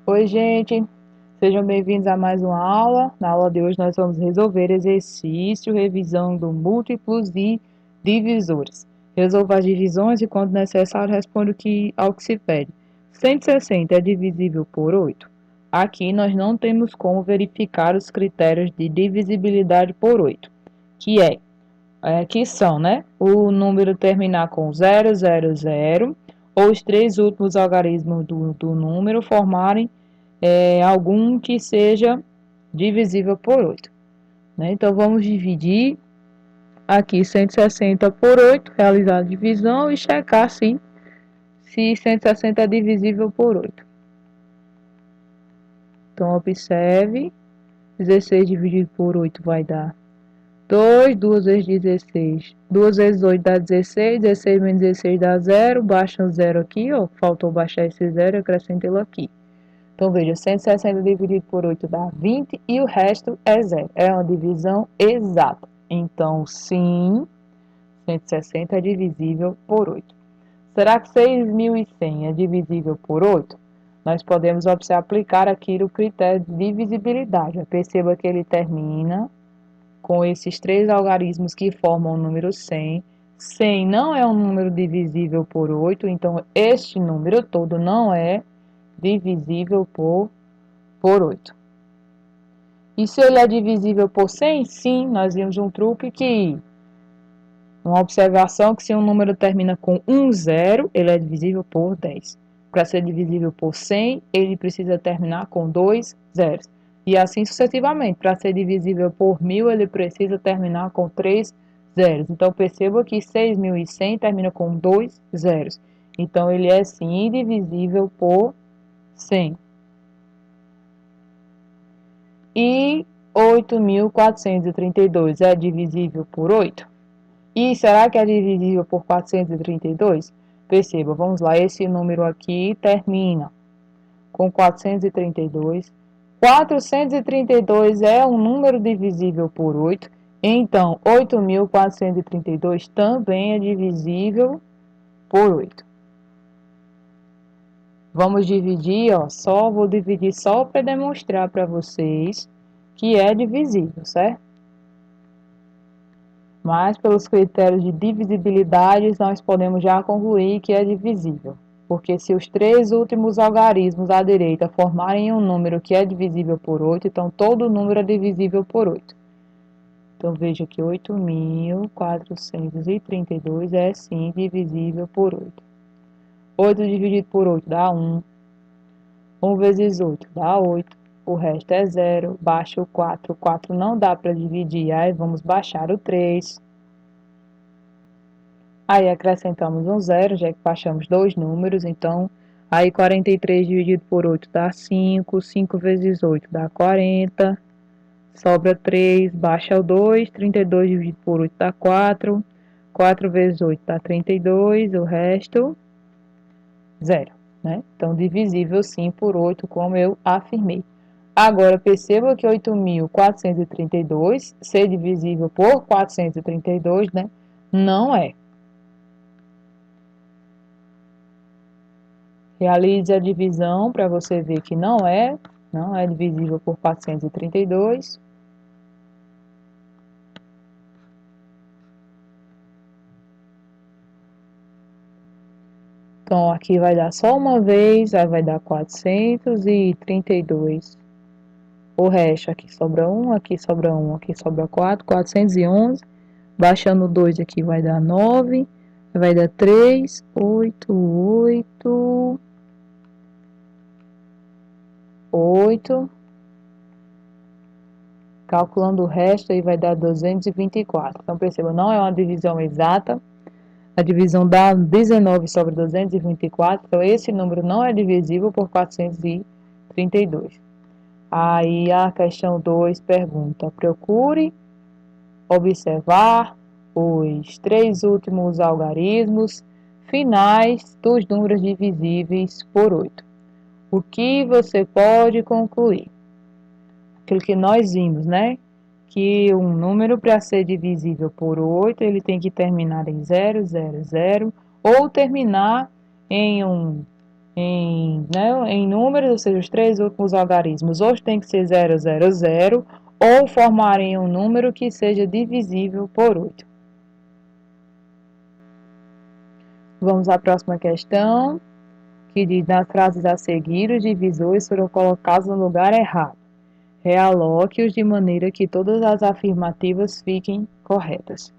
Oi, gente, sejam bem-vindos a mais uma aula. Na aula de hoje, nós vamos resolver exercício, revisão do múltiplos e divisores. Resolva as divisões e, quando necessário, responda ao que se pede. 160 é divisível por 8? Aqui nós não temos como verificar os critérios de divisibilidade por 8, que são, né, o número terminar com 000 ou os três últimos algarismos do número formarem algum que seja divisível por 8. Né? Então, vamos dividir aqui 160 por 8, realizar a divisão e checar se 160 é divisível por 8. Então, observe, 16 dividido por 8 vai dar 2, 2 vezes 16. 2 vezes 8 dá 16, 16 menos 16 dá 0, baixa um 0 aqui, ó, faltou baixar esse 0, acrescenta ele aqui. Então, veja, 160 dividido por 8 dá 20 e o resto é 0. É uma divisão exata. Então, sim, 160 é divisível por 8. Será que 6.100 é divisível por 8? Nós podemos aplicar aqui o critério de divisibilidade. Perceba que ele termina com esses três algarismos que formam o número 100. 100 não é um número divisível por 8, então este número todo não é divisível por 8. E se ele é divisível por 100? Sim, nós vimos um truque uma observação que se um número termina com 0, ele é divisível por 10. Para ser divisível por 100, ele precisa terminar com 2 zeros. E assim sucessivamente. Para ser divisível por 1.000, ele precisa terminar com 3 zeros. Então, perceba que 6.100 termina com 2 zeros. Então, ele é sim divisível por 100. E 8.432 é divisível por 8? E será que é divisível por 432? Perceba, vamos lá, esse número aqui termina com 432. 432 é um número divisível por 8. Então, 8.432 também é divisível por 8. Vamos dividir, ó, vou dividir só para demonstrar para vocês que é divisível, certo? Mas, pelos critérios de divisibilidade, nós podemos já concluir que é divisível. Porque se os três últimos algarismos à direita formarem um número que é divisível por 8, então todo número é divisível por 8. Então, veja que 8.432 é sim divisível por 8. 8 dividido por 8 dá 1. 1 vezes 8 dá 8. O resto é 0. Baixa o 4. O 4 não dá para dividir, aí vamos baixar o 3. Aí acrescentamos um 0, já que baixamos dois números, então aí 43 dividido por 8 dá 5, 5 vezes 8 dá 40, sobra 3, baixa o 2, 32 dividido por 8 dá 4, 4 vezes 8 dá 32, o resto 0, né? Então divisível sim por 8, como eu afirmei. Agora perceba que 8.432, ser divisível por 432, né? Não é. Realize a divisão para você ver que não é divisível por 432. Então, aqui vai dar só uma vez, aí vai dar 432. O resto, aqui sobra 1, aqui sobra 1, aqui sobra 4, 411. Baixando 2 aqui vai dar 9, vai dar 3, 8, 8, 8. Calculando o resto, aí vai dar 224. Então, perceba, não é uma divisão exata. A divisão dá 19 sobre 224. Então, esse número não é divisível por 432. Aí, a questão 2 pergunta: procure observar os três últimos algarismos finais dos números divisíveis por 8. O que você pode concluir? Aquilo que nós vimos, né? Que um número, para ser divisível por 8, ele tem que terminar em 0, 0, 0, ou terminar em um em números, ou seja, os três últimos algarismos, ou tem que ser 0, 0, 0, ou formarem um número que seja divisível por 8. Vamos à próxima questão, que diz: nas frases a seguir, os divisores foram colocados no lugar errado. Realoque-os de maneira que todas as afirmativas fiquem corretas.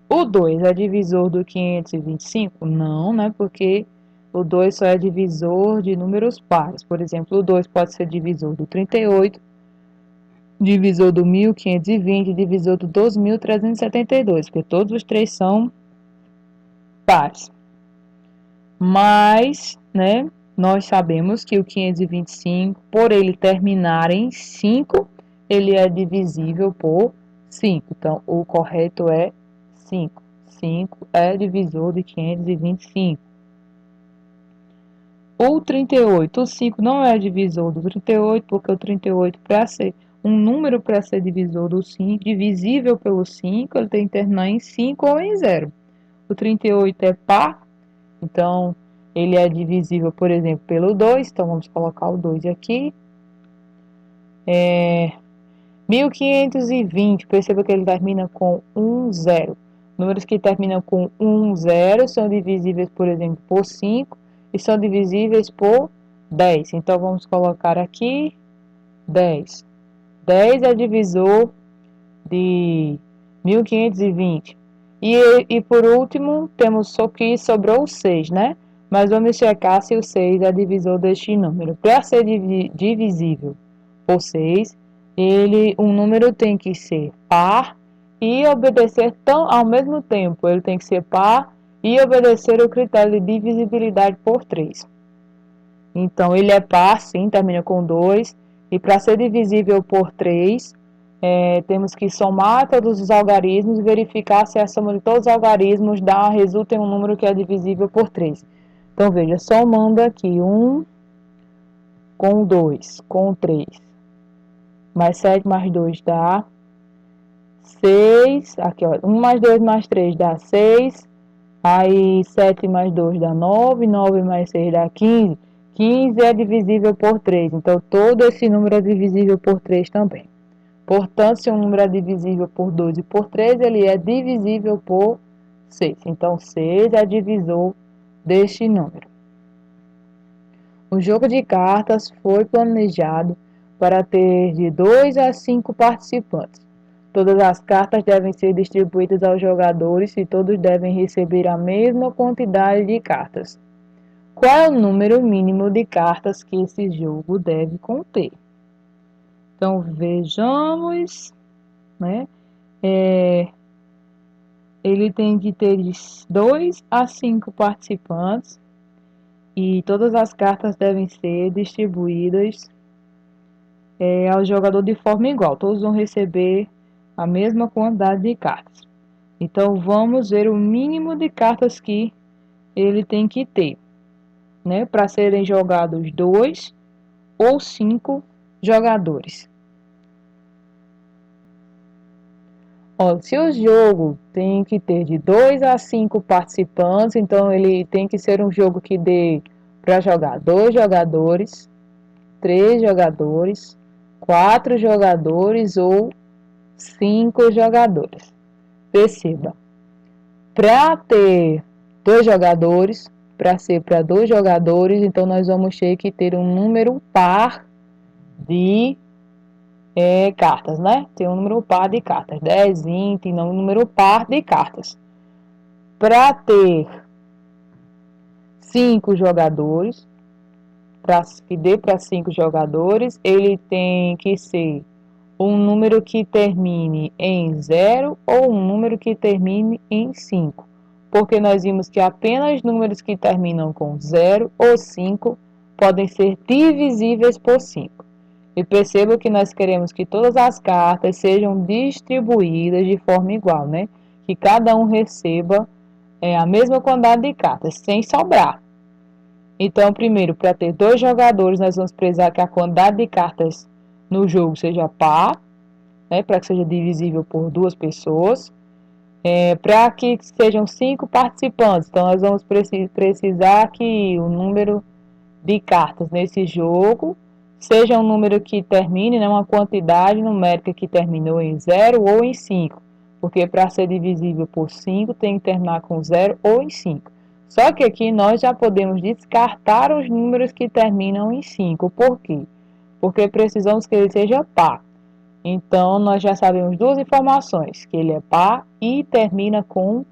O 2 é divisor do 525? Não, né? Porque o 2 só é divisor de números pares. Por exemplo, o 2 pode ser divisor do 38, divisor do 1520, divisor do 12.372, porque todos os três são pares. Mas, né, nós sabemos que o 525, por ele terminar em 5, ele é divisível por 5. Então, o correto é 5. 5 é divisor de 525. O 38, o 5 não é divisor do 38, porque o 38, para ser um número, para ser divisor do 5, divisível pelo 5, ele tem que terminar em 5 ou em 0. O 38 é par, então ele é divisível, por exemplo, pelo 2, então vamos colocar o 2 aqui. 1520, perceba que ele termina com 1, 0. Números que terminam com 1, 0 são divisíveis, por exemplo, por 5 e são divisíveis por 10. Então, vamos colocar aqui 10. 10 é divisor de 1520. E por último, temos só que sobrou o 6, né? Mas vamos checar se o 6 é divisor deste número. Para ser divisível por 6, um número tem que ser par e obedecer ao mesmo tempo. Ele tem que ser par e obedecer o critério de divisibilidade por 3. Então, ele é par, sim, termina com 2. E para ser divisível por 3, temos que somar todos os algarismos e verificar se a soma de todos os algarismos resulta em um número que é divisível por 3. Então, veja, somando aqui 1 com 2, com 3, mais 7 mais 2 dá 6. Aqui, ó, 1 mais 2 mais 3 dá 6. Aí 7 mais 2 dá 9, 9 mais 6 dá 15. 15 é divisível por 3, então todo esse número é divisível por 3 também. Portanto, se um número é divisível por 2 e por 3, ele é divisível por 6. Então, 6 é divisor deste número. O jogo de cartas foi planejado para ter de 2 a 5 participantes. Todas as cartas devem ser distribuídas aos jogadores e todos devem receber a mesma quantidade de cartas. Qual é o número mínimo de cartas que esse jogo deve conter? Então, vejamos, né? Ele tem que ter de 2 a 5 participantes e todas as cartas devem ser distribuídas ao jogador de forma igual. Todos vão receber a mesma quantidade de cartas. Então, vamos ver o mínimo de cartas que ele tem que ter, né, para serem jogados 2 ou 5 jogadores. Ó, se o jogo tem que ter de 2 a 5 participantes, então ele tem que ser um jogo que dê para jogar 2 jogadores, 3 jogadores, 4 jogadores ou 5 jogadores. Perceba, para ter 2 jogadores, para ser para 2 jogadores, então nós vamos ter que ter um número par de cartas, né? Tem um número par de cartas, 10, 20, não um número par de cartas. Para ter 5 jogadores, para que dê para 5 jogadores, ele tem que ser um número que termine em 0 ou um número que termine em 5. Porque nós vimos que apenas números que terminam com 0 ou 5 podem ser divisíveis por 5. E perceba que nós queremos que todas as cartas sejam distribuídas de forma igual, né? Que cada um receba a mesma quantidade de cartas, sem sobrar. Então, primeiro, para ter 2 jogadores, nós vamos precisar que a quantidade de cartas no jogo seja par, né? Para que seja divisível por 2 pessoas. Para que sejam 5 participantes, então nós vamos precisar que o número de cartas nesse jogo seja um número que termine, né, uma quantidade numérica que terminou em 0 ou em 5, porque para ser divisível por 5 tem que terminar com 0 ou em 5. Só que aqui nós já podemos descartar os números que terminam em 5. Por quê? Porque precisamos que ele seja par. Então, nós já sabemos duas informações, que ele é par e termina com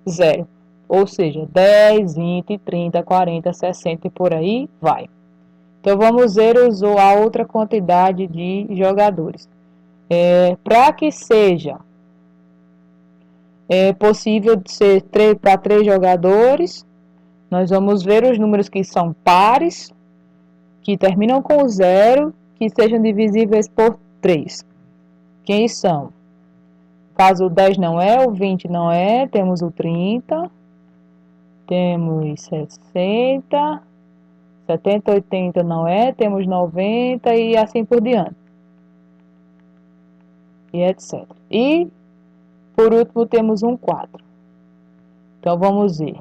0. Ou seja, 10, 20, 30, 40, 60 e por aí vai. Então, vamos ver a outra quantidade de jogadores. Para que seja possível ser para 3 jogadores, nós vamos ver os números que são pares, que terminam com 0, que sejam divisíveis por 3. Quem são? Caso o 10 não é, o 20 não é, temos o 30, temos 60, 70, 80 não é, temos 90 e assim por diante. E etc. E, por último, temos um 4. Então, vamos ver.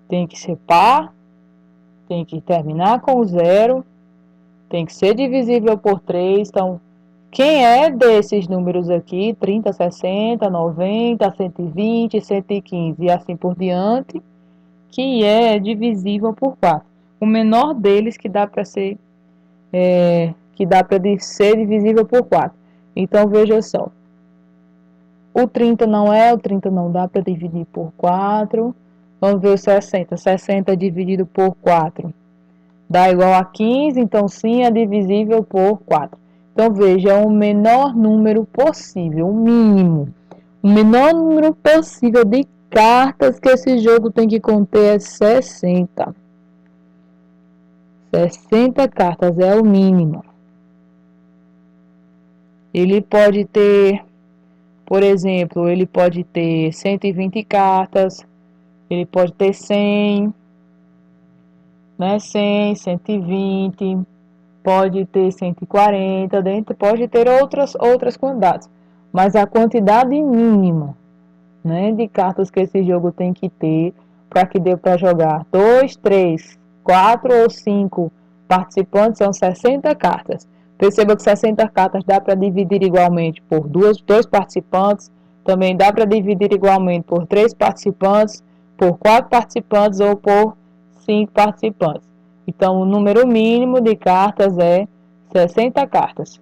Tem que ser par, tem que terminar com 0, tem que ser divisível por 3. Então, quem é desses números aqui, 30, 60, 90, 120, 115 e assim por diante, que é divisível por 4. O menor deles que dá para ser ser divisível por 4. Então, veja só. O 30 não é, o 30 não dá para dividir por 4. Vamos ver o 60. 60 dividido por 4 dá igual a 15, então sim é divisível por 4. Então, veja, o menor número possível, o mínimo. O menor número possível de cartas que esse jogo tem que conter é 60. 60 cartas é o mínimo. Ele pode ter, por exemplo, ele pode ter 120 cartas, ele pode ter 100, né? 100, 120, pode ter 140, pode ter outras quantidades. Mas a quantidade mínima, né, de cartas que esse jogo tem que ter para que dê para jogar 2, 3, 4 ou 5 participantes são 60 cartas. Perceba que 60 cartas dá para dividir igualmente por dois participantes, também dá para dividir igualmente por 3 participantes, por 4 participantes ou por 5 participantes. Então, o número mínimo de cartas é 60 cartas.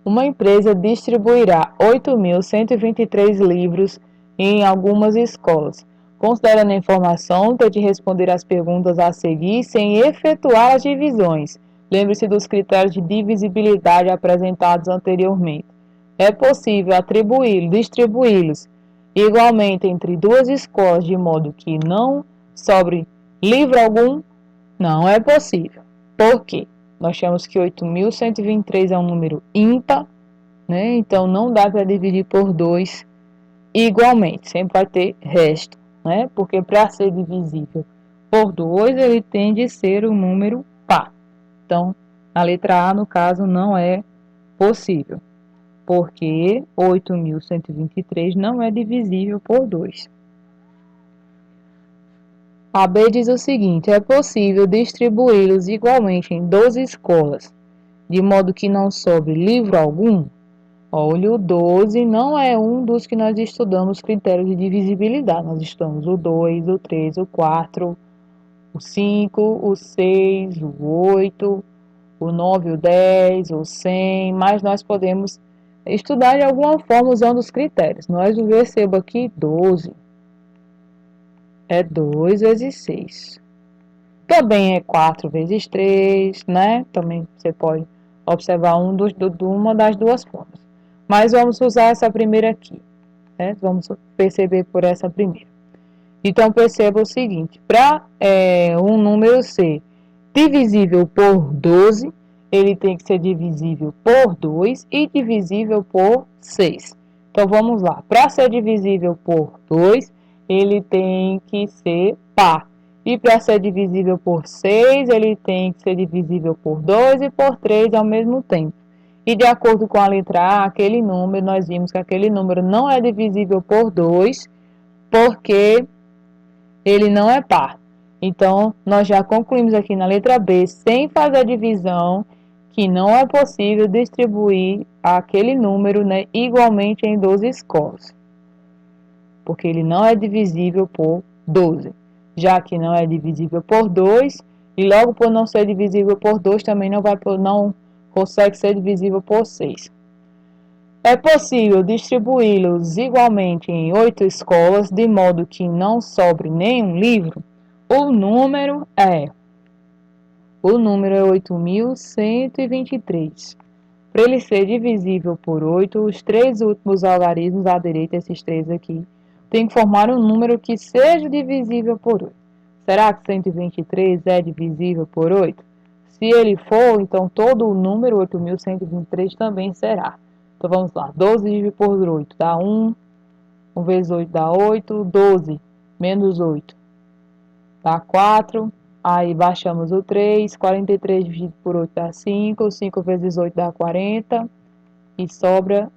Uma empresa distribuirá 8.123 livros em algumas escolas. Considerando a informação, tente responder as perguntas a seguir sem efetuar as divisões. Lembre-se dos critérios de divisibilidade apresentados anteriormente. É possível distribuí-los igualmente entre duas escolas de modo que não sobre livro algum? Não é possível. Por quê? Nós temos que 8.123 é um número ímpar, né? Então não dá para dividir por 2 igualmente, sempre vai ter resto, né? Porque para ser divisível por 2, ele tem de ser um número par. Então, a letra A, no caso, não é possível, porque 8.123 não é divisível por 2. A B diz o seguinte: é possível distribuí-los igualmente em 12 escolas, de modo que não sobre livro algum? Olha, o 12 não é um dos que nós estudamos critérios de divisibilidade. Nós estudamos o 2, o 3, o 4, o 5, o 6, o 8, o 9, o 10, o 100, mas nós podemos estudar de alguma forma usando os critérios. Nós percebemos aqui 12 é 2 vezes 6. Também é 4 vezes 3, né? Também você pode observar uma das duas formas. Mas vamos usar essa primeira aqui, né? Vamos perceber por essa primeira. Então, perceba o seguinte, para um número ser divisível por 12, ele tem que ser divisível por 2 e divisível por 6. Então, vamos lá. Para ser divisível por 2, ele tem que ser par. E para ser divisível por 6, ele tem que ser divisível por 2 e por 3 ao mesmo tempo. E de acordo com a letra A, aquele número, nós vimos que aquele número não é divisível por 2, porque ele não é par. Então, nós já concluímos aqui na letra B, sem fazer a divisão, que não é possível distribuir aquele número, né, igualmente em 12 escolas, porque ele não é divisível por 12, já que não é divisível por 2, e logo por não ser divisível por 2, também não consegue ser divisível por 6. É possível distribuí-los igualmente em 8 escolas, de modo que não sobre nenhum livro? O número é 8.123. Para ele ser divisível por 8, os três últimos algarismos à direita, esses três aqui, tem que formar um número que seja divisível por 8. Será que 123 é divisível por 8? Se ele for, então todo o número 8.123 também será. Então vamos lá, 12 dividido por 8 dá 1, 1 vezes 8 dá 8, 12 menos 8 dá 4, aí baixamos o 3, 43 dividido por 8 dá 5, 5 vezes 8 dá 40 e sobra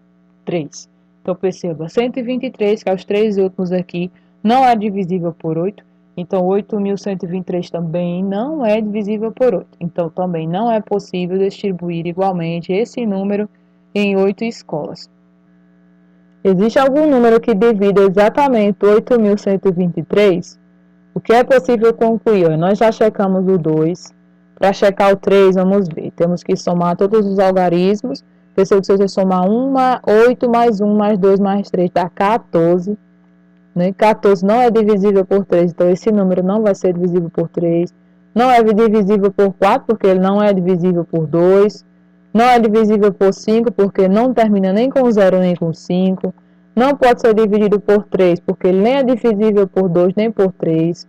3. Então perceba, 123, que é os três últimos aqui, não é divisível por 8, então 8.123 também não é divisível por 8. Então também não é possível distribuir igualmente esse número em 8 escolas. Existe algum número que divida exatamente 8.123? O que é possível concluir? Nós já checamos o 2. Para checar o 3, vamos ver. Temos que somar todos os algarismos. Perceba que se você somar 8 mais 1 mais 2 mais 3 dá 14. Né? 14 não é divisível por 3, então esse número não vai ser divisível por 3. Não é divisível por 4, porque ele não é divisível por 2. Não é divisível por 5, porque não termina nem com 0 nem com 5. Não pode ser dividido por 3, porque ele nem é divisível por 2 nem por 3.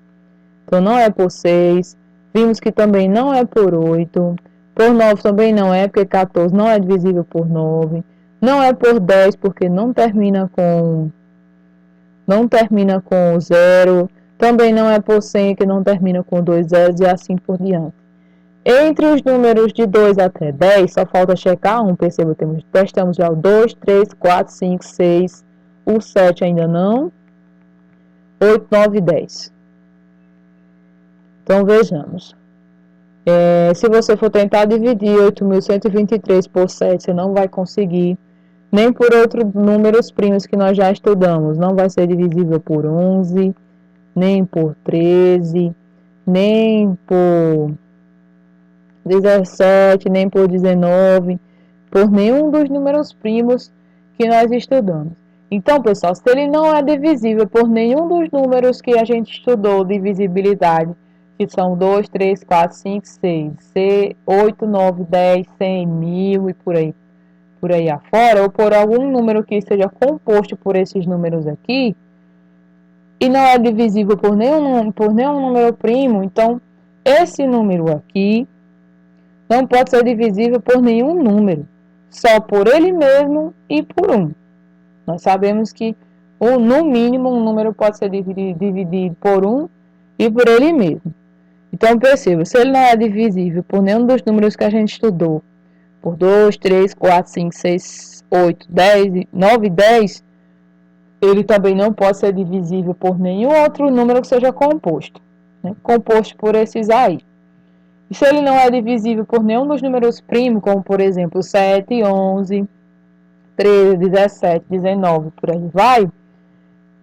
Então, não é por 6. Vimos que também não é por 8. Por 9 também não é, porque 14 não é divisível por 9. Não é por 10, porque não termina com 0. Também não é por 100, que não termina com 2 zeros e assim por diante. Entre os números de 2 até 10, só falta checar um. Perceba, testamos já o 2, 3, 4, 5, 6. O 7 ainda não. 8, 9 e 10. Então, vejamos. Se você for tentar dividir 8.123 por 7, você não vai conseguir. Nem por outros números primos que nós já estudamos. Não vai ser divisível por 11, nem por 13, nem por 17, nem por 19, por nenhum dos números primos que nós estudamos. Então, pessoal, se ele não é divisível por nenhum dos números que a gente estudou de divisibilidade, que são 2, 3, 4, 5, 6, 8, 9, 10, 100, 1000 e por aí afora, ou por algum número que seja composto por esses números aqui, e não é divisível por nenhum número primo, então esse número aqui não pode ser divisível por nenhum número, só por ele mesmo e por 1. Nós sabemos que, no mínimo, um número pode ser dividido por 1 e por ele mesmo. Então, perceba, se ele não é divisível por nenhum dos números que a gente estudou, por 2, 3, 4, 5, 6, 8, 10, 9 e 10, ele também não pode ser divisível por nenhum outro número que seja composto, né? Composto por esses aí. E se ele não é divisível por nenhum dos números primos, como por exemplo 7, 11, 13, 17, 19, por aí vai,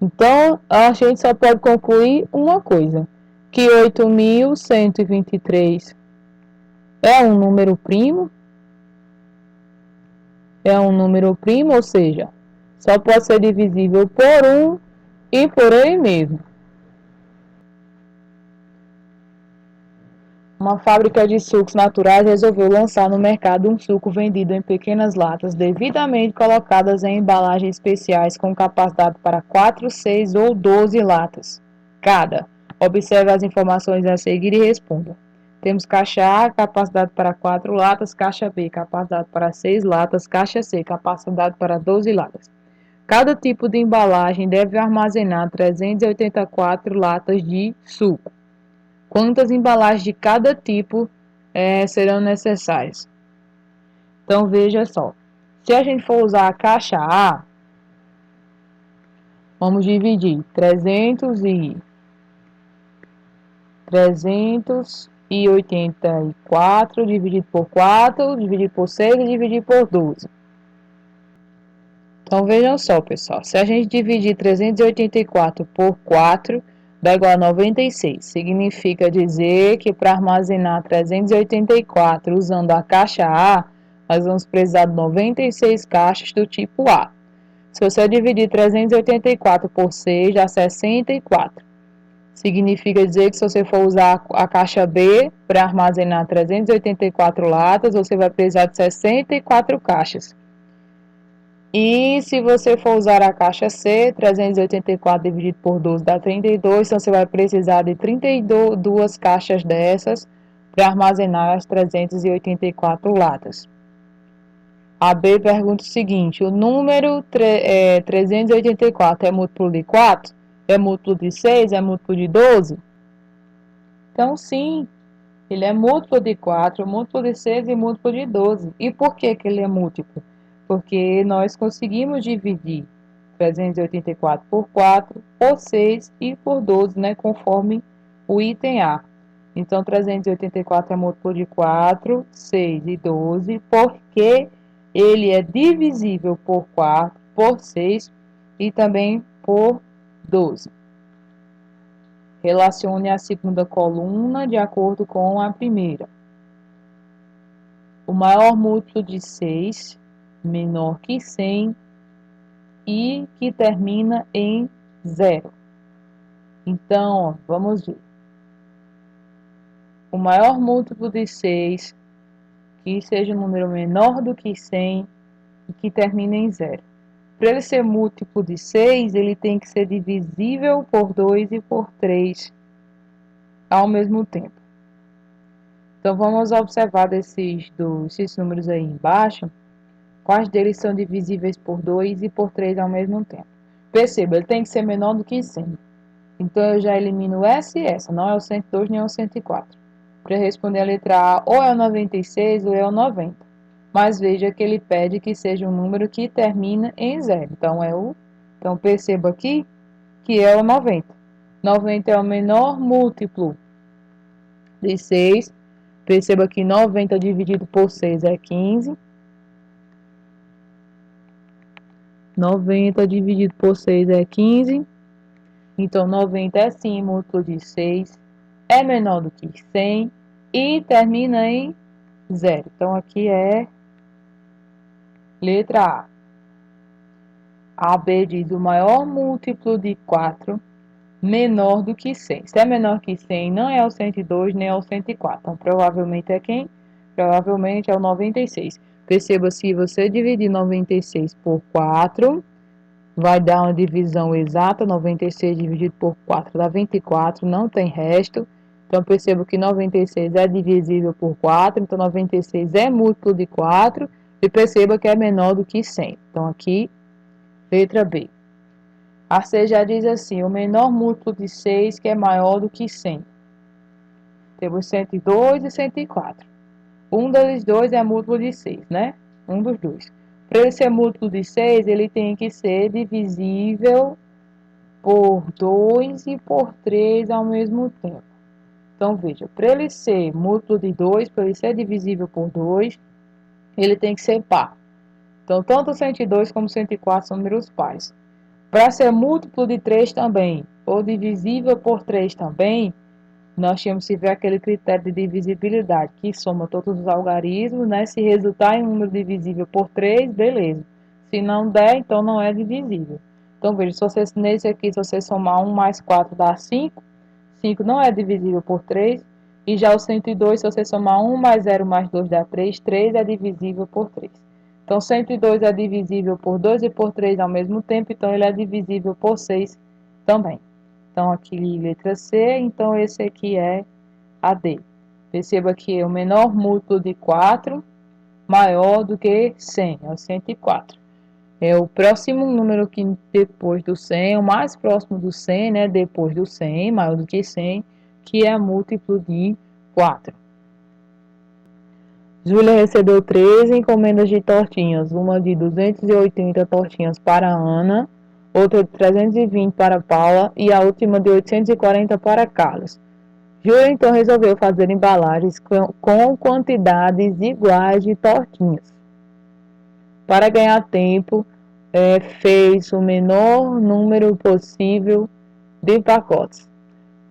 então a gente só pode concluir uma coisa, que 8.123 é um número primo, ou seja, só pode ser divisível por 1 e por ele mesmo. Uma fábrica de sucos naturais resolveu lançar no mercado um suco vendido em pequenas latas, devidamente colocadas em embalagens especiais com capacidade para 4, 6 ou 12 latas cada. Observe as informações a seguir e responda. Temos caixa A, capacidade para 4 latas, caixa B, capacidade para 6 latas, caixa C, capacidade para 12 latas. Cada tipo de embalagem deve armazenar 384 latas de suco. Quantas embalagens de cada tipo serão necessárias? Então, veja só. Se a gente for usar a caixa A, vamos dividir 384 384 dividido por 4, dividido por 6 e dividido por 12. Então, vejam só, pessoal. Se a gente dividir 384 por 4, dá igual a 96. Significa dizer que para armazenar 384 usando a caixa A, nós vamos precisar de 96 caixas do tipo A. Se você dividir 384 por 6, dá 64. Significa dizer que se você for usar a caixa B para armazenar 384 latas, você vai precisar de 64 caixas. E se você for usar a caixa C, 384 dividido por 12 dá 32, então você vai precisar de 32 caixas dessas para armazenar as 384 latas. A B pergunta o seguinte: o número 384 é múltiplo de 4? É múltiplo de 6? É múltiplo de 12? Então, sim, ele é múltiplo de 4, múltiplo de 6 e múltiplo de 12. E por que ele é múltiplo? Porque nós conseguimos dividir 384 por 4, por 6 e por 12, né, conforme o item A. Então, 384 é múltiplo de 4, 6 e 12, porque ele é divisível por 4, por 6 e também por 12. Relacione a segunda coluna de acordo com a primeira. O maior múltiplo de 6, menor que 100 e que termina em 0. Então, ó, vamos ver. O maior múltiplo de 6, que seja um número menor do que 100 e que termina em 0. Para ele ser múltiplo de 6, ele tem que ser divisível por 2 e por 3 ao mesmo tempo. Então, vamos observar esses números aí embaixo, quais deles são divisíveis por 2 e por 3 ao mesmo tempo. Perceba, ele tem que ser menor do que 100. Então, eu já elimino essa e essa, não é o 102 nem o 104. Para responder a letra A, ou é o 96 ou é o 90. Mas veja que ele pede que seja um número que termina em 0. Então, perceba aqui que é o 90. 90 é o menor múltiplo de 6. Perceba que 90 dividido por 6 é 15. 90 dividido por 6 é 15. Então, 90 é sim múltiplo de 6. É menor do que 100 e termina em 0. Então, aqui é letra A. A B diz o maior múltiplo de 4 menor do que 100. Se é menor que 100, não é o 102 nem é o 104. Então, provavelmente é quem? Provavelmente é o 96. Perceba, se você dividir 96 por 4, vai dar uma divisão exata. 96 dividido por 4 dá 24, não tem resto. Então, perceba que 96 é divisível por 4, então 96 é múltiplo de 4, e perceba que é menor do que 100. Então, aqui, letra B. A C já diz assim, o menor múltiplo de 6 que é maior do que 100. Temos 102 e 104. Um deles dois é múltiplo de 6, né? Um dos dois. Para ele ser múltiplo de 6, ele tem que ser divisível por 2 e por 3 ao mesmo tempo. Então, veja, para ele ser múltiplo de 2, para ele ser divisível por 2, ele tem que ser par. Então, tanto 102 como 104 são números pares. Para ser múltiplo de 3 também, ou divisível por 3 também, nós tínhamos que ver aquele critério de divisibilidade, que soma todos os algarismos, né? Se resultar em um número divisível por 3, beleza. Se não der, então não é divisível. Então, veja, nesse aqui, se você somar 1 mais 4 dá 5, 5 não é divisível por 3, e já o 102, se você somar 1 mais 0 mais 2 dá 3, 3 é divisível por 3. Então, 102 é divisível por 2 e por 3 ao mesmo tempo, então ele é divisível por 6 também. Então, aqui letra C, então esse aqui é a D. Perceba que o menor múltiplo de 4 maior do que 100, é o 104. É o próximo número que depois do 100, o mais próximo do 100, né, depois do 100, maior do que 100, que é múltiplo de 4. Júlia recebeu 13 encomendas de tortinhas, uma de 280 tortinhas para Ana, outra de 320 para Paula e a última de 840 para Carlos. Júlia então resolveu fazer embalagens com quantidades iguais de tortinhas. Para ganhar tempo, fez o menor número possível de pacotes.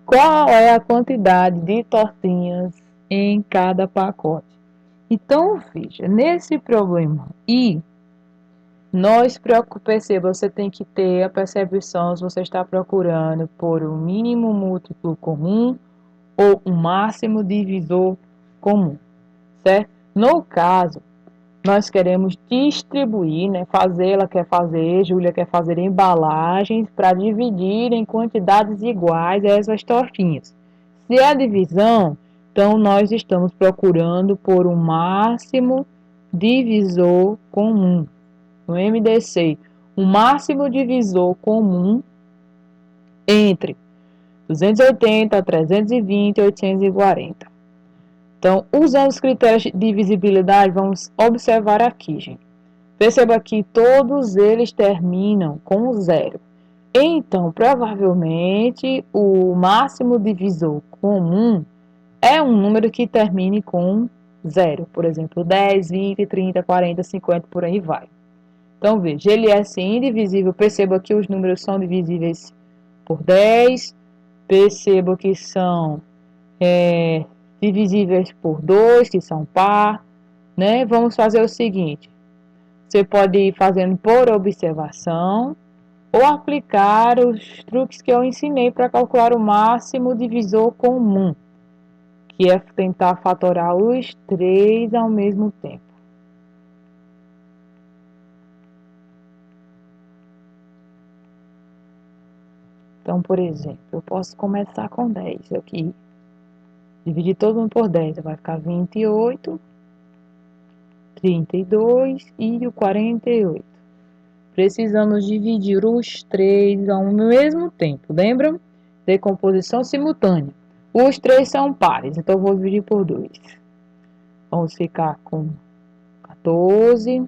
Qual é a quantidade de tortinhas em cada pacote? Então, veja, nesse problema I, perceba, você tem que ter a percepção se você está procurando por um mínimo múltiplo comum ou um máximo divisor comum, certo? No caso, nós queremos distribuir, né? Ela quer fazer, Júlia quer fazer embalagens para dividir em quantidades iguais essas tortinhas. Se é a divisão, então nós estamos procurando por um máximo divisor comum. No MDC, o máximo divisor comum entre 280, 320 e 840. Então, usando os critérios de divisibilidade, vamos observar aqui, gente. Perceba que todos eles terminam com zero. Então, provavelmente, o máximo divisor comum é um número que termine com zero. Por exemplo, 10, 20, 30, 40, 50, por aí vai. Então, veja, ele é sim indivisível. Perceba que os números são divisíveis por 10. Perceba que são divisíveis por 2, que são par. Né? Vamos fazer o seguinte. Você pode ir fazendo por observação ou aplicar os truques que eu ensinei para calcular o máximo divisor comum, que é tentar fatorar os 3 ao mesmo tempo. Então, por exemplo, eu posso começar com 10 aqui. Dividir todo mundo por 10, vai ficar 28, 32 e o 48. Precisamos dividir os 3 ao mesmo tempo, lembram? Decomposição simultânea. Os 3 são pares, então eu vou dividir por 2. Vamos ficar com 14,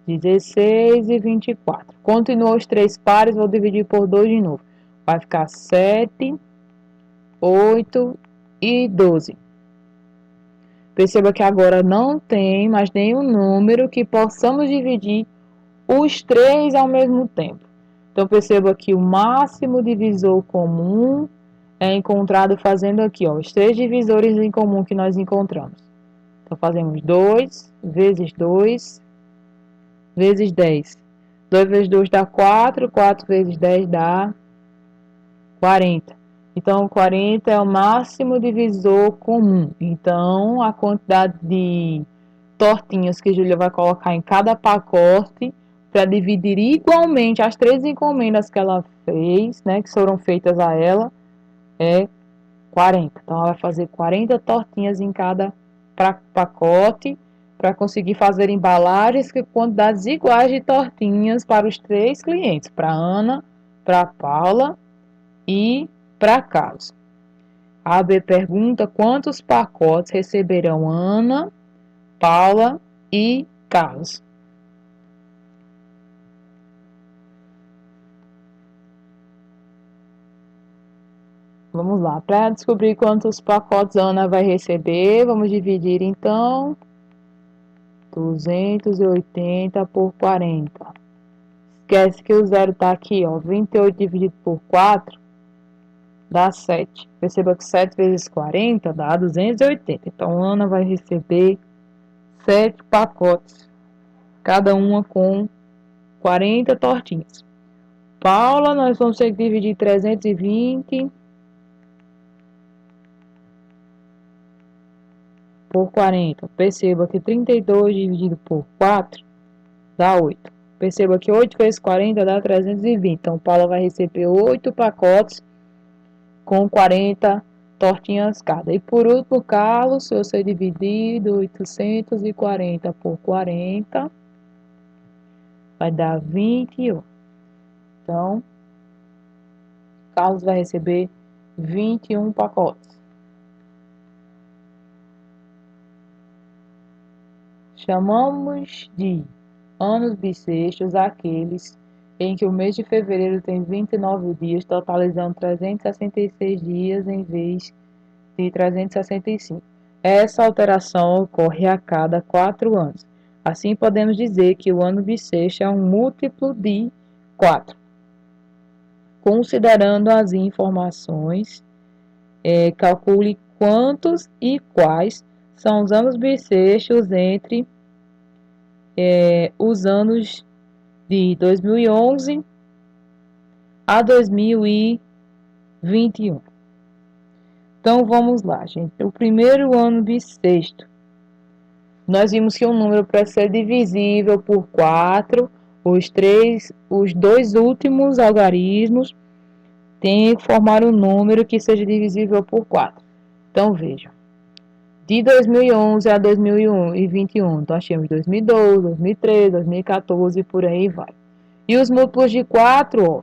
16 e 24. Continua os 3 pares, vou dividir por 2 de novo. Vai ficar 7, 8 e 12. Perceba que agora não tem mais nenhum número que possamos dividir os 3 ao mesmo tempo. Então, perceba que o máximo divisor comum é encontrado fazendo aqui, ó, os 3 divisores em comum que nós encontramos. Então, fazemos 2 vezes 2 vezes 10. 2 vezes 2 dá 4, 4 vezes 10 dá 40. Então, 40 é o máximo divisor comum. Então, a quantidade de tortinhas que a Júlia vai colocar em cada pacote para dividir igualmente as 3 encomendas que ela fez, né, que foram feitas a ela, é 40. Então, ela vai fazer 40 tortinhas em cada pacote para conseguir fazer embalagens com quantidades iguais de tortinhas para os 3 clientes, para a Ana, para a Paula e para Carlos. A B pergunta quantos pacotes receberão Ana, Paula e Carlos. Vamos lá, para descobrir quantos pacotes a Ana vai receber, vamos dividir então 280 por 40. Esquece que o zero está aqui, ó, 28 dividido por 4 dá 7. Perceba que 7 vezes 40 dá 280. Então, Ana vai receber 7 pacotes, cada uma com 40 tortinhas. Paula, nós vamos ter que dividir 320 por 40. Perceba que 32 dividido por 4 dá 8. Perceba que 8 vezes 40 dá 320. Então, Paula vai receber 8 pacotes com 40 tortinhas cada. E por último, Carlos, se você dividir 840 por 40, vai dar 21. Então, Carlos vai receber 21 pacotes. Chamamos de anos bissextos aqueles em que o mês de fevereiro tem 29 dias, totalizando 366 dias em vez de 365. Essa alteração ocorre a cada 4 anos. Assim, podemos dizer que o ano bissexto é um múltiplo de 4. Considerando as informações, calcule quantos e quais são os anos bissextos entre os anos de 2011 a 2021. Então, vamos lá, gente. O primeiro ano bissexto, nós vimos que um número para ser divisível por 4, os dois últimos algarismos têm que formar um número que seja divisível por 4. Então, vejam. De 2011 a 2021, nós tínhamos 2012, 2013, 2014 e por aí vai. E os múltiplos de 4, ó,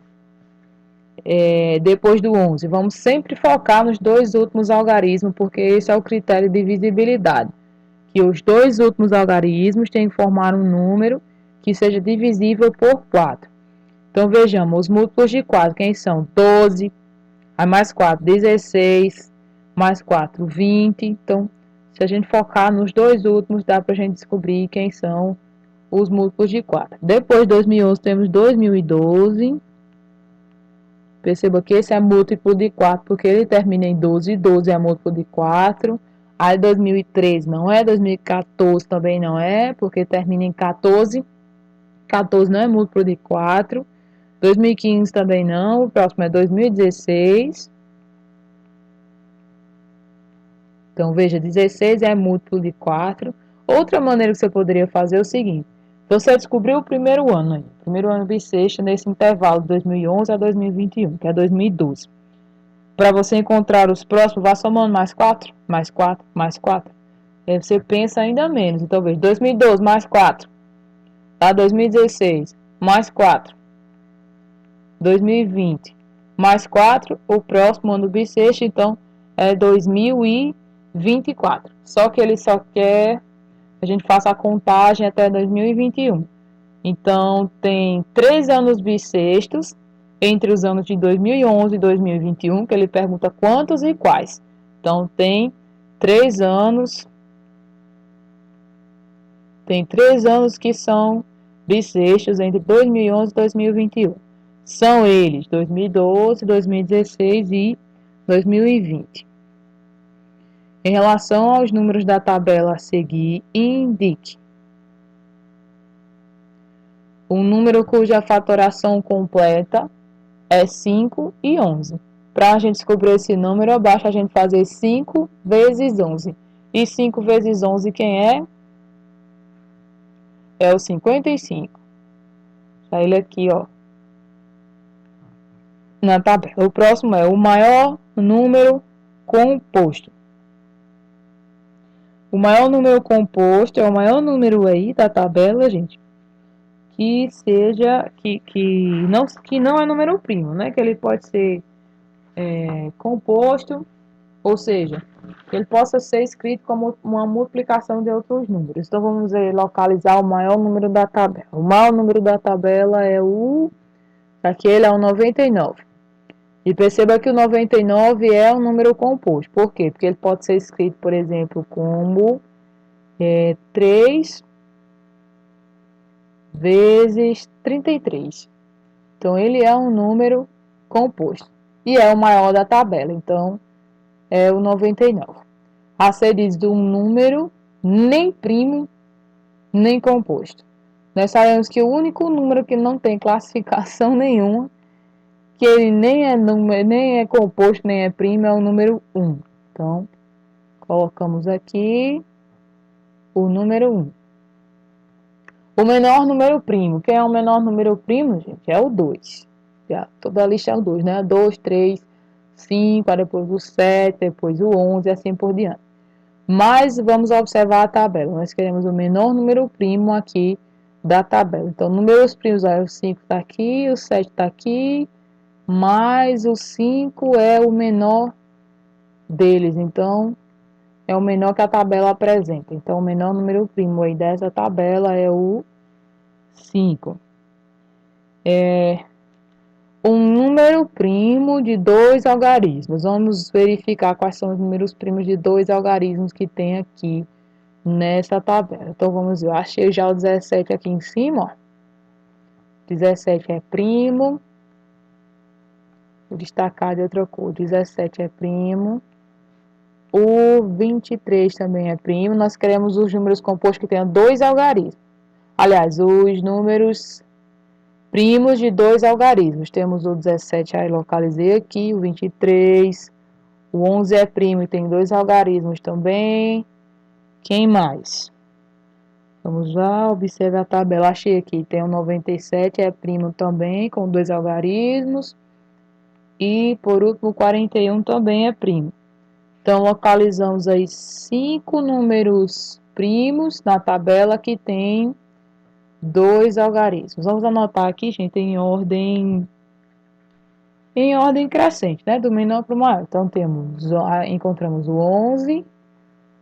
depois do 11, vamos sempre focar nos dois últimos algarismos, porque esse é o critério de divisibilidade. Que os dois últimos algarismos têm que formar um número que seja divisível por 4. Então, vejamos, os múltiplos de 4, quem são? 12, aí mais 4, 16, mais 4, 20. Então, se a gente focar nos dois últimos, dá para a gente descobrir quem são os múltiplos de 4. Depois de 2011, temos 2012. Perceba que esse é múltiplo de 4, porque ele termina em 12, e 12 é múltiplo de 4. Aí 2013 não é, 2014 também não é, porque termina em 14. 14 não é múltiplo de 4. 2015 também não, o próximo é 2016. Então, veja, 16 é múltiplo de 4. Outra maneira que você poderia fazer é o seguinte. Você descobriu o primeiro ano aí, primeiro ano bissexto nesse intervalo de 2011 a 2021, que é 2012. Para você encontrar os próximos, vá somando mais 4, mais 4, mais 4. Aí você pensa ainda menos. Então, veja, 2012 mais 4. Tá? 2016 mais 4. 2020 mais 4. O próximo ano bissexto, então, é 2024. Só que ele só quer que a gente faça a contagem até 2021. Então, tem 3 anos bissextos entre os anos de 2011 e 2021, que ele pergunta quantos e quais. Então, tem 3 anos, que são bissextos entre 2011 e 2021. São eles 2012, 2016 e 2020. Em relação aos números da tabela a seguir, indique um número cuja fatoração completa é 5 e 11. Para a gente descobrir esse número, basta a gente fazer 5 vezes 11. E 5 vezes 11 quem é? É o 55. Está ele aqui, ó, na tabela. O próximo é o maior número composto. O maior número composto é o maior número aí da tabela, gente, que seja, que não é número primo, né? Que ele pode ser composto, ou seja, que ele possa ser escrito como uma multiplicação de outros números. Então, vamos localizar o maior número da tabela. O maior número da tabela é aquele é o 99. E perceba que o 99 é um número composto. Por quê? Porque ele pode ser escrito, por exemplo, como 3 vezes 33. Então, ele é um número composto. E é o maior da tabela. Então, é o 99. A ser diz de um número nem primo, nem composto. Nós sabemos que o único número que não tem classificação nenhuma, que ele nem é composto, nem é primo, é o número 1. Então, colocamos aqui o número 1. O menor número primo. Quem é o menor número primo, gente? É o 2. Toda a lista é o 2, né? 2, 3, 5, depois o 7, depois o 11 e assim por diante. Mas vamos observar a tabela. Nós queremos o menor número primo aqui da tabela. Então, números primos, o 5 está aqui, o 7 está aqui, mais o 5 é o menor deles. Então, é o menor que a tabela apresenta. Então, o menor número primo aí dessa tabela é o 5. Um número primo de dois algarismos. Vamos verificar quais são os números primos de dois algarismos que tem aqui nessa tabela. Então, vamos ver. Eu achei já o 17 aqui em cima, ó. 17 é primo. Vou destacar de outra cor. 17 é primo. O 23 também é primo. Nós queremos os números compostos que tenham dois algarismos. Aliás, os números primos de dois algarismos. Temos o 17, aí localizei aqui, o 23. O 11 é primo e tem dois algarismos também. Quem mais? Vamos lá, observe a tabela. Achei aqui, tem o 97, é primo também, com dois algarismos. E, por último, o 41 também é primo. Então, localizamos aí 5 números primos na tabela que tem dois algarismos. Vamos anotar aqui, gente, em ordem crescente, né? Do menor para o maior. Então, encontramos o 11,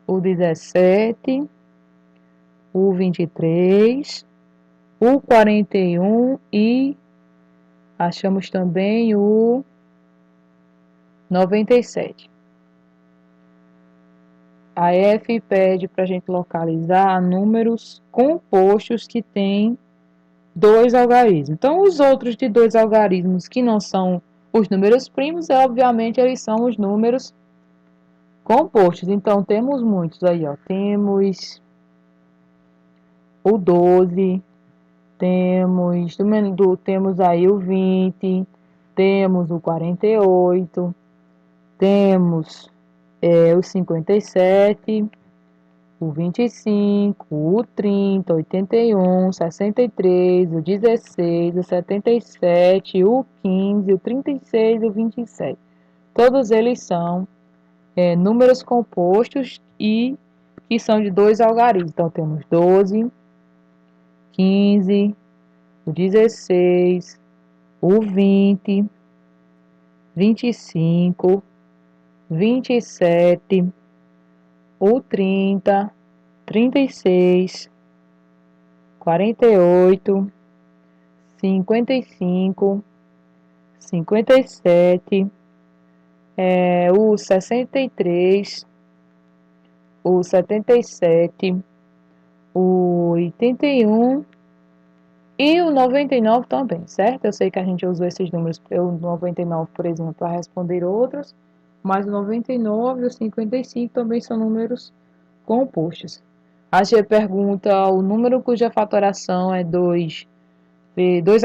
o 17, o 23, o 41 e achamos também o 97. A F pede para a gente localizar números compostos que têm dois algarismos. Então, os outros de dois algarismos que não são os números primos, obviamente, eles são os números compostos. Então, temos muitos aí, ó. Temos o 12, temos aí o 20, temos o 48, temos o 57, o 25, o 30, 81, 63, o 16, o 77, o 15, o 36 e o 27. Todos eles são números compostos e que são de dois algarismos. Então, temos 12, 15, o 16, o 20, 25, 27, o 30, 36, 48, 55, 57, o 63, o 77, o 81 e o 99 também, certo? Eu sei que a gente usou esses números, o 99, por exemplo, para responder outros, mas o 99 e o 55 também são números compostos. A gente pergunta o número cuja fatoração é 2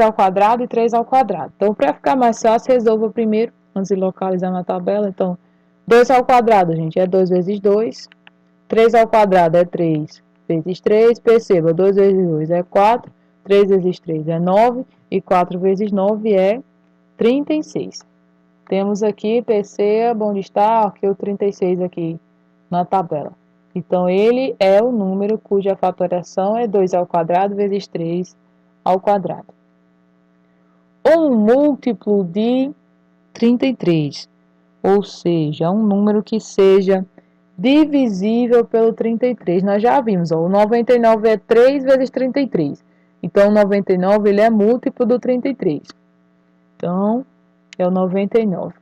ao quadrado e 3 ao quadrado. Então, para ficar mais fácil, resolva primeiro, antes de localizar na tabela. Então, 2 ao quadrado, gente, é 2 vezes 2. 3 ao quadrado é 3 vezes 3. Perceba, 2 vezes 2 é 4. 3 vezes 3 é 9. E 4 vezes 9 é 36. Temos aqui, perceba onde está aqui o 36 aqui na tabela. Então, ele é o número cuja fatoração é 2 ao quadrado vezes 3 ao quadrado. Um múltiplo de 33, ou seja, um número que seja divisível pelo 33. Nós já vimos, ó, o 99 é 3 vezes 33. Então, o 99 ele é múltiplo do 33. Então, é o 99.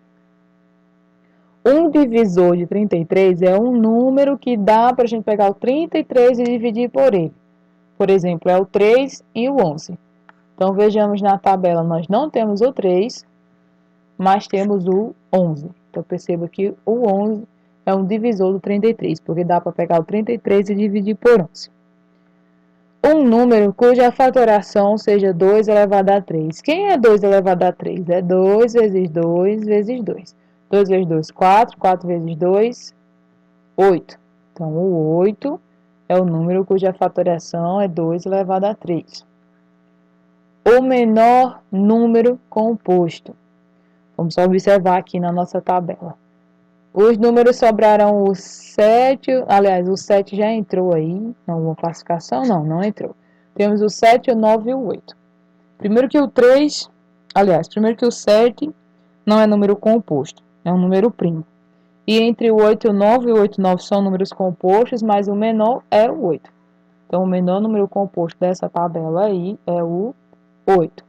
Um divisor de 33 é um número que dá para a gente pegar o 33 e dividir por ele. Por exemplo, é o 3 e o 11. Então, vejamos na tabela, nós não temos o 3, mas temos o 11. Então, perceba que o 11 é um divisor do 33, porque dá para pegar o 33 e dividir por 11. Um número cuja fatoração seja 2 elevado a 3. Quem é 2 elevado a 3? É 2 vezes 2 vezes 2. 2 vezes 2, 4. 4 vezes 2, 8. Então, o 8 é o número cuja fatoração é 2 elevado a 3. O menor número composto. Vamos observar aqui na nossa tabela. Os números sobraram o 7, aliás, o 7 já entrou aí, na classificação, não entrou. Temos o 7, o 9 e o 8. Primeiro que o 7 não é número composto, é um número primo. E entre o 8 e o 9, o 8 e o 9 são números compostos, mas o menor é o 8. Então, o menor número composto dessa tabela aí é o 8.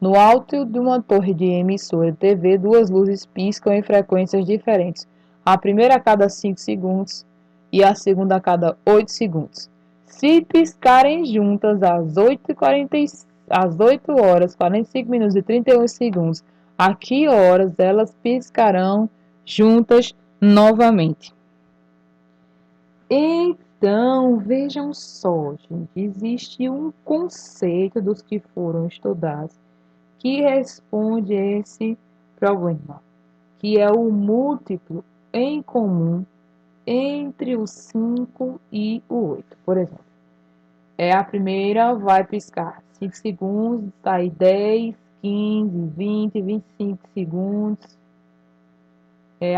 No alto de uma torre de emissora de TV, duas luzes piscam em frequências diferentes. A primeira a cada 5 segundos e a segunda a cada 8 segundos. Se piscarem juntas às 8 horas, 45 minutos e 31 segundos, a que horas elas piscarão juntas novamente? Então, vejam só, gente, existe um conceito dos que foram estudados que responde a esse problema, que é o múltiplo em comum entre o 5 e o 8. Por exemplo, a primeira vai piscar 5 segundos, aí 10, 15, 20, 25 segundos.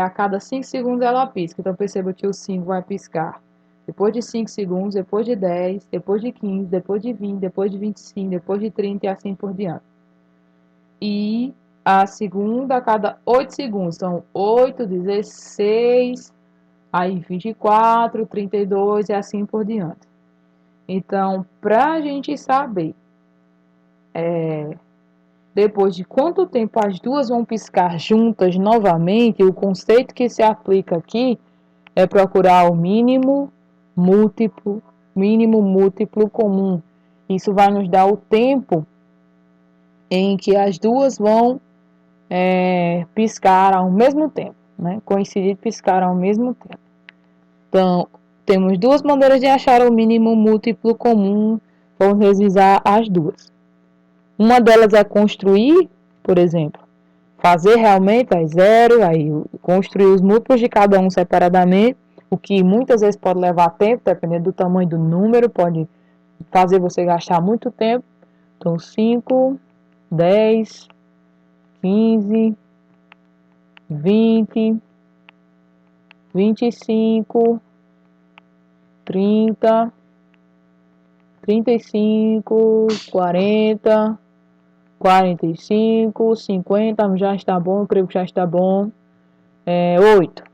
A cada 5 segundos ela pisca, então perceba que o 5 vai piscar depois de 5 segundos, depois de 10, depois de 15, depois de 20, depois de 25, depois de 30 e assim por diante. E a segunda a cada 8 segundos, então 8, 16, aí 24, 32 e assim por diante. Então, para a gente saber depois de quanto tempo as duas vão piscar juntas novamente, o conceito que se aplica aqui é procurar o mínimo múltiplo comum. Isso vai nos dar o tempo em que as duas vão piscar ao mesmo tempo, né? Coincidir piscar ao mesmo tempo. Então, temos duas maneiras de achar o mínimo múltiplo comum. Vamos revisar as duas. Uma delas é construir, por exemplo, fazer realmente as zero, aí construir os múltiplos de cada um separadamente, o que muitas vezes pode levar tempo, dependendo do tamanho do número, pode fazer você gastar muito tempo. Então, 5, 10, 15, 20, 25, 30, 35, 40, 45, 50, já está bom, eu creio que já está bom. 8.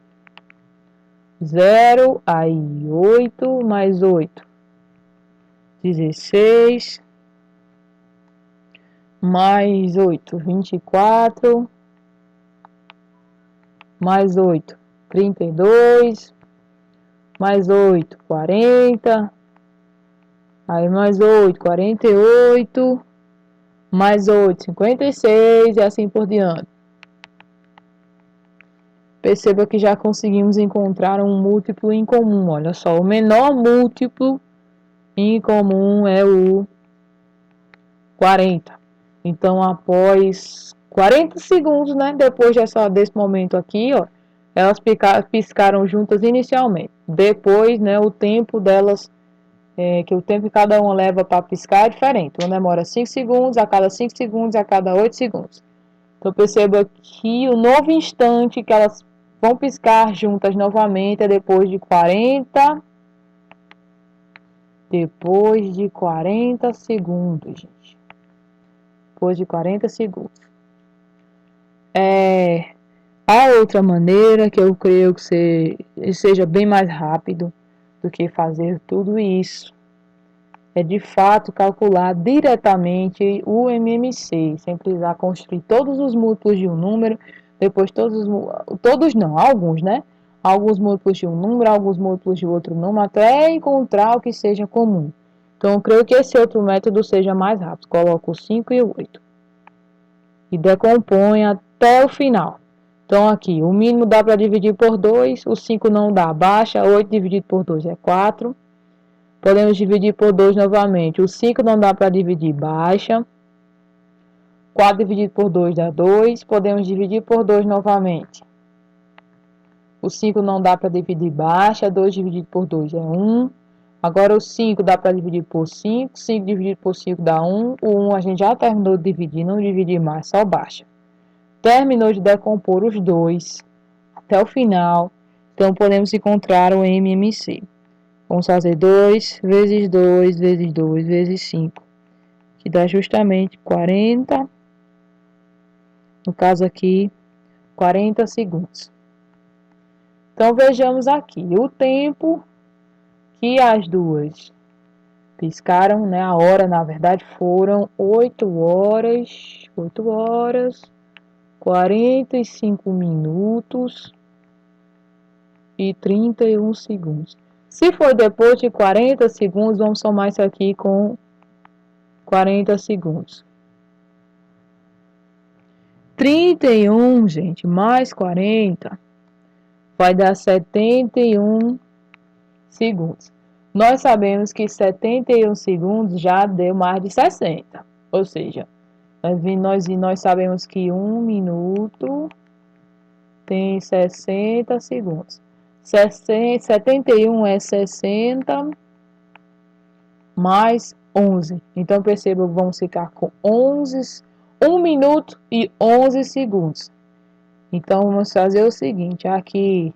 0, aí 8 mais 8, 16, mais 8, 24, mais 8, 32, mais 8, 40, aí mais 8, 48, mais 8, 56 e assim por diante. Perceba que já conseguimos encontrar um múltiplo em comum. Olha só, o menor múltiplo em comum é o 40. Então, após 40 segundos, né, depois desse momento aqui, ó, elas piscaram juntas inicialmente. Depois, né, o tempo delas, que o tempo que cada uma leva para piscar é diferente. Uma demora 5 segundos, a cada 5 segundos, a cada 8 segundos. Então, perceba que o novo instante que elas vão piscar juntas novamente é depois de 40 segundos, gente. Depois de 40 segundos. A outra maneira, que eu creio que seja bem mais rápido do que fazer tudo isso, é de fato calcular diretamente o MMC, sem precisar construir todos os múltiplos de um número, depois todos não, alguns, né? Alguns múltiplos de um número, alguns múltiplos de outro número, até encontrar o que seja comum. Então, eu creio que esse outro método seja mais rápido. Coloco o 5 e o 8 e decompõe até o final. Então, aqui, o mínimo dá para dividir por 2, o 5 não dá, baixa, 8 dividido por 2 é 4. Podemos dividir por 2 novamente. O 5 não dá para dividir, baixa. 4 dividido por 2 dá 2. Podemos dividir por 2 novamente. O 5 não dá para dividir, baixa. 2 dividido por 2 é 1. Agora o 5 dá para dividir por 5. 5 dividido por 5 dá 1. O 1 a gente já terminou de dividir, não dividir mais, só baixa. Terminou de decompor os dois até o final. Então, podemos encontrar o MMC. Vamos fazer 2 vezes 2 vezes 2 vezes 5, que dá justamente 40, no caso aqui, 40 segundos. Então, vejamos aqui, o tempo que as duas Piscaram, né? A hora, na verdade, foram 8 horas, 45 minutos e 31 segundos. Se for depois de 40 segundos, vamos somar isso aqui com 40 segundos. 31, gente, mais 40 vai dar 71 segundos. Nós sabemos que 71 segundos já deu mais de 60. Ou seja, nós sabemos que 1 minuto tem 60 segundos. 71 é 60 mais 11. Então, perceba, vamos ficar com 1 minuto e 11 segundos. Então, vamos fazer o seguinte, aqui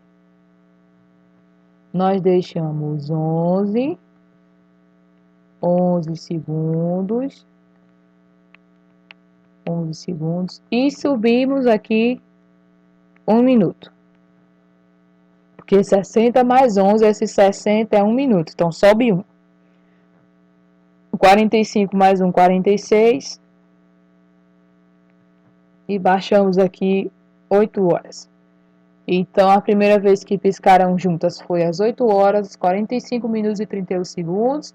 nós deixamos 11 segundos, 11 segundos, e subimos aqui 1 minuto. Porque 60 mais 11, esse 60 é 1 minuto, então sobe 1. 45 mais 1, 46. E baixamos aqui 8 horas. Então, a primeira vez que piscaram juntas foi às 8 horas, 45 minutos e 31 segundos.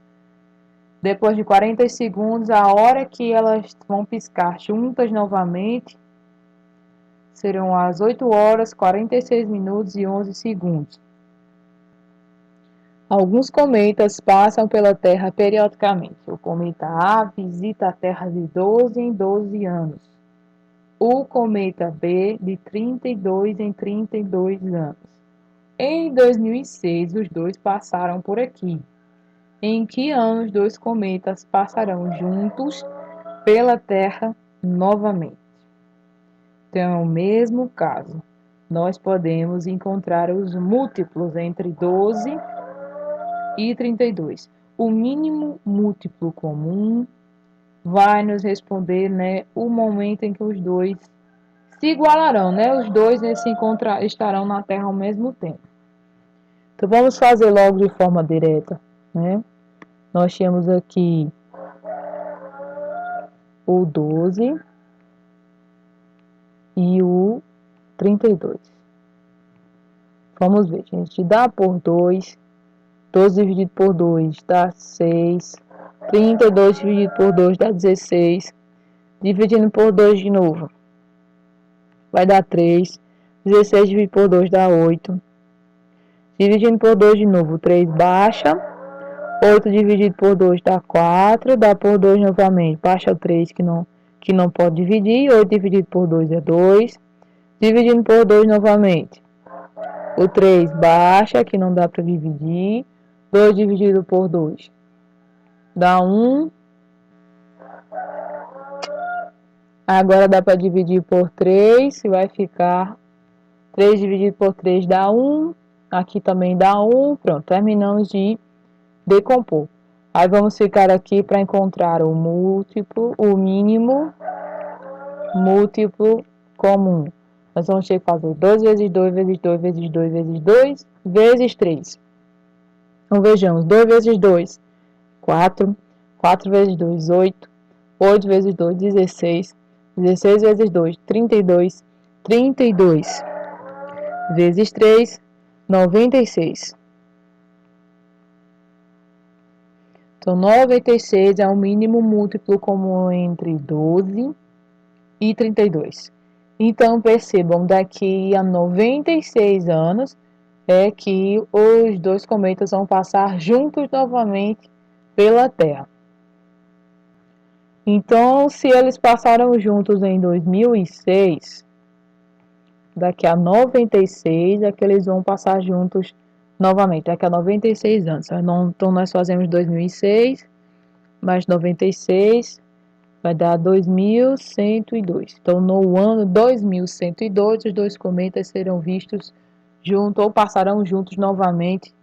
Depois de 40 segundos, a hora que elas vão piscar juntas novamente serão às 8 horas, 46 minutos e 11 segundos. Alguns cometas passam pela Terra periodicamente. O cometa A visita a Terra de 12 em 12 anos. O cometa B de 32 em 32 anos. Em 2006, os dois passaram por aqui. Em que ano os dois cometas passarão juntos pela Terra novamente? Então, é o mesmo caso. Nós podemos encontrar os múltiplos entre 12 e 32. O mínimo múltiplo comum vai nos responder, né, o momento em que os dois se igualarão, né? Os dois, né, estarão na Terra ao mesmo tempo. Então, vamos fazer logo de forma direta, né? Nós temos aqui o 12 e o 32. Vamos ver, gente. Dá por 2. 12 dividido por 2 dá 6. 32 dividido por 2 dá 16. Dividindo por 2 de novo, vai dar 3. 16 dividido por 2 dá 8. Dividindo por 2 de novo, 3 baixa. 8 dividido por 2 dá 4. Dá por 2 novamente, baixa o 3 que não pode dividir. 8 dividido por 2 é 2. Dividindo por 2 novamente. O 3 baixa, que não dá para dividir. 2 dividido por 2 dá 1. Agora dá para dividir por 3, e vai ficar 3 dividido por 3 dá 1. Aqui também dá 1. Pronto, terminamos de decompor. Aí vamos ficar aqui para encontrar o múltiplo, o mínimo múltiplo comum. Nós vamos ter que fazer 2 vezes 2 vezes 2 vezes 2 vezes 2 vezes 3. Então, vejamos, 2 vezes 2, 4. 4 vezes 2, 8. 8 vezes 2, 16. 16 vezes 2, 32. 32 vezes 3, 96. Então, 96 é o mínimo múltiplo comum entre 12 e 32. Então, percebam, daqui a 96 anos é que os dois cometas vão passar juntos novamente pela Terra. Então, se eles passaram juntos em 2006, daqui a 96 é que eles vão passar juntos novamente, daqui a 96 anos. Então, nós fazemos 2006 mais 96 vai dar 2102. Então, no ano 2102, os dois cometas serão vistos juntos ou passarão juntos novamente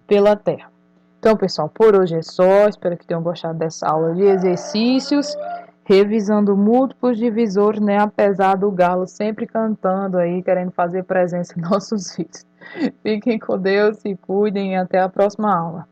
pela Terra. Então, pessoal, por hoje é só. Espero que tenham gostado dessa aula de exercícios, revisando múltiplos divisores, né? Apesar do galo sempre cantando aí, querendo fazer presença em nossos vídeos. Fiquem com Deus, se cuidem e até a próxima aula.